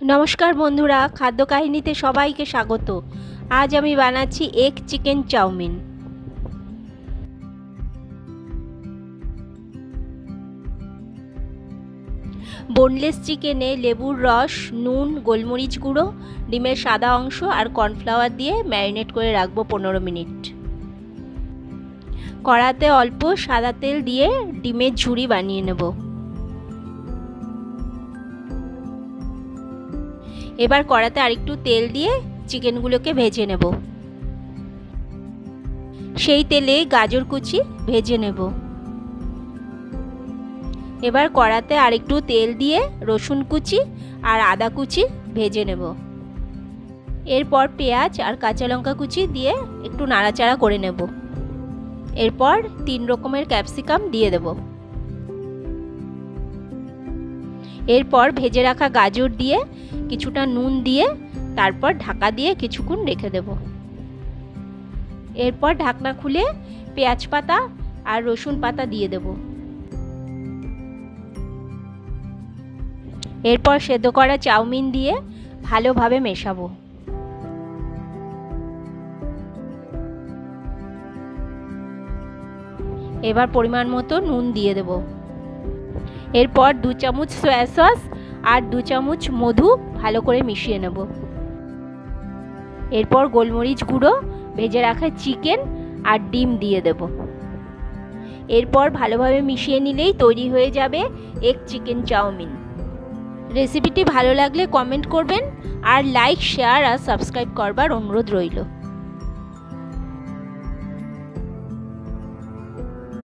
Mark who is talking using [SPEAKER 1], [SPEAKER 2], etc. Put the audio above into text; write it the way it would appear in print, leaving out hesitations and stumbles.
[SPEAKER 1] নমস্কার বন্ধুরা, খাদ্য কাহিনীতে সবাইকে স্বাগত। আজ আমি বানাচ্ছি এগ চিকেন চাউমিন। বোনলেস চিকেনে লেবুর রস, নুন, গোলমরিচ গুঁড়ো, ডিমের সাদা অংশ আর কর্নফ্লাওয়ার দিয়ে ম্যারিনেট করে রাখবো 15 মিনিট। কড়াতে অল্প সাদা তেল দিয়ে ডিমের ঝুড়ি বানিয়ে নেব। এবার কড়াতে আরেকটু তেল দিয়ে চিকেনগুলোকে ভেজে নেব। সেই তেলে গাজর কুচি ভেজে নেব। এবার কড়াতে আরেকটু তেল দিয়ে রসুন কুচি আর আদা কুচি ভেজে নেব। এরপর পেঁয়াজ আর কাঁচা লঙ্কা কুচি দিয়ে একটু নাড়াচাড়া করে নেব। এরপর 3 রকমের ক্যাপসিকাম দিয়ে দেব। এরপর ভেজে রাখা গাজর দিয়ে কিছুটা নুন দিয়ে তারপর ঢাকা দিয়ে কিছুক্ষণ রেখে দেব। এরপর ঢাকনা খুলে পেঁয়াজ পাতা আর রসুন পাতা দিয়ে দেব। এরপর সেদ্ধ করা চাউমিন দিয়ে ভালোভাবে মেশাবো। এবার পরিমাণ মতো নুন দিয়ে দেব। এরপর 2 চামচ সয়া সস আর 2 চামচ মধু ভালো করে মিশিয়ে নেব। এরপর গোলমরিচ গুঁড়ো, ভেজে রাখা চিকেন আর ডিম দিয়ে দেব। এরপর ভালোভাবে মিশিয়ে নিলেই তৈরি হয়ে যাবে এগ চিকেন চাউমিন। রেসিপিটি ভালো লাগলে কমেন্ট করবেন আর লাইক, শেয়ার আর সাবস্ক্রাইব করবার অনুরোধ রইল।